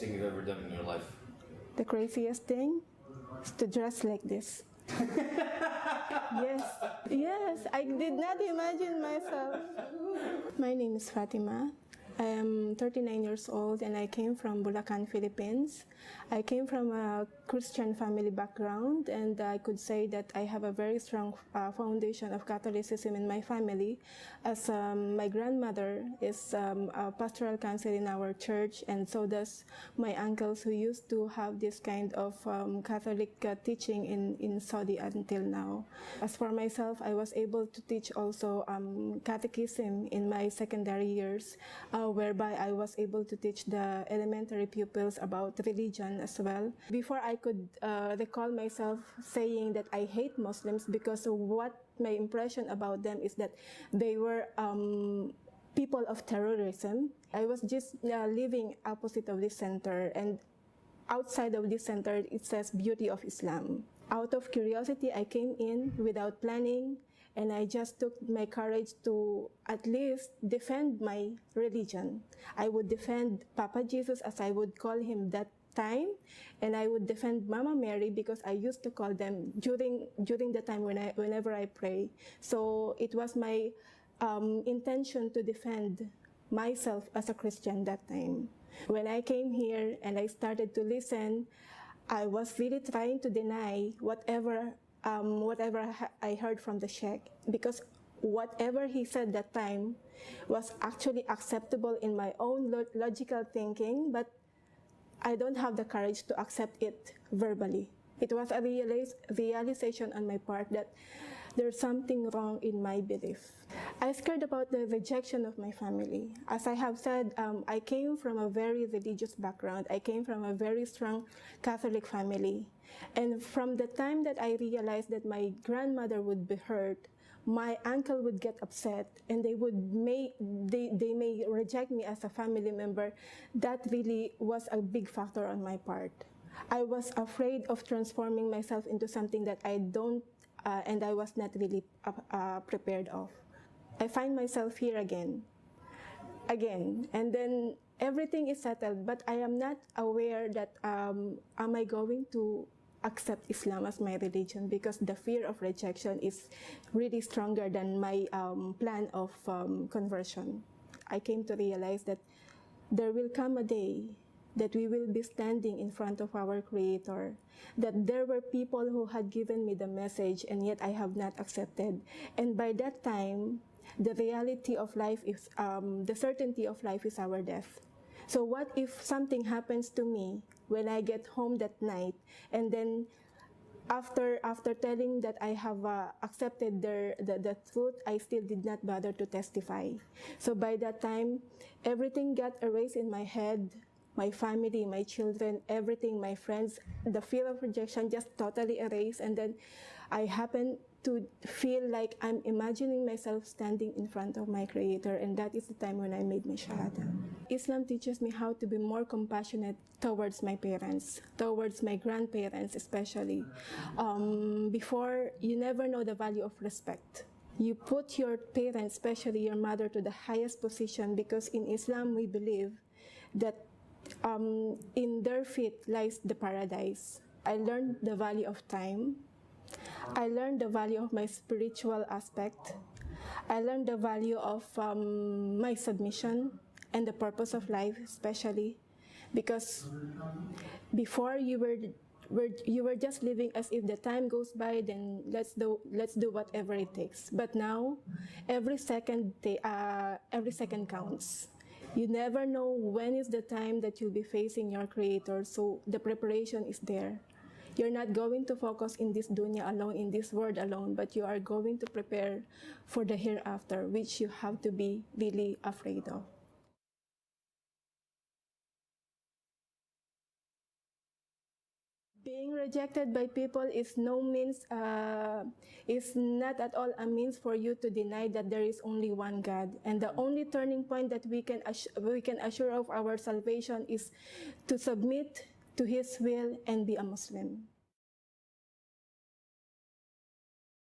thing you've ever done in your life? The craziest thing is to dress like this. Yes, I did not imagine myself. My name is Fatima. I am 39 years old and I came from Bulacan, Philippines. I came from a Christian family background, and I could say that I have a very strong foundation of Catholicism in my family, as my grandmother is a pastoral counselor in our church, and so does my uncles, who used to have this kind of Catholic teaching in Saudi until now. As for myself, I was able to teach also catechism in my secondary years, whereby I was able to teach the elementary pupils about religion as well. Before, I could recall myself saying that I hate Muslims, because what my impression about them is that they were people of terrorism. I was just living opposite of this center, and outside of this center it says Beauty of Islam. Out of curiosity, I came in without planning, and I just took my courage to at least defend my religion. I would defend Papa Jesus, as I would call him that time, and I would defend Mama Mary, because I used to call them during the time whenever I pray. So it was my intention to defend myself as a Christian that time. When I came here and I started to listen, I was really trying to deny whatever I heard from the Sheikh, because whatever he said that time was actually acceptable in my own logical thinking, but I don't have the courage to accept it verbally. It was a realization on my part that there's something wrong in my belief. I scared about the rejection of my family. As I have said, I came from a very religious background. I came from a very strong Catholic family. And from the time that I realized that my grandmother would be hurt, my uncle would get upset, and they may reject me as a family member, that really was a big factor on my part. I was afraid of transforming myself into something that I don't, and I was not really prepared of. I find myself here again, and then everything is settled, but I am not aware that am I going to accept Islam as my religion, because the fear of rejection is really stronger than my plan of conversion. I came to realize that there will come a day that we will be standing in front of our Creator, that there were people who had given me the message and yet I have not accepted. And by that time, the reality of life is, the certainty of life is our death. So what if something happens to me when I get home that night, and then after telling that I have accepted the truth, I still did not bother to testify. So by that time, everything got erased in my head. My family, my children, everything, my friends, the fear of rejection just totally erased. And then I happened to feel like I'm imagining myself standing in front of my Creator, and that is the time when I made my Shahada. Islam teaches me how to be more compassionate towards my parents, towards my grandparents especially. Before, you never know the value of respect. You put your parents, especially your mother, to the highest position, because in Islam we believe that in their feet lies the paradise. I learned the value of time. I learned the value of my spiritual aspect. I learned the value of my submission and the purpose of life, especially because before you were just living as if the time goes by, then let's do whatever it takes. But now, every second counts. You never know when is the time that you'll be facing your Creator, so the preparation is there. You're not going to focus in this dunya alone, in this world alone, but you are going to prepare for the hereafter, which you have to be really afraid of. Being rejected by people is not at all a means for you to deny that there is only one God. And the only turning point that we can assure of our salvation is to submit to His will and be a Muslim.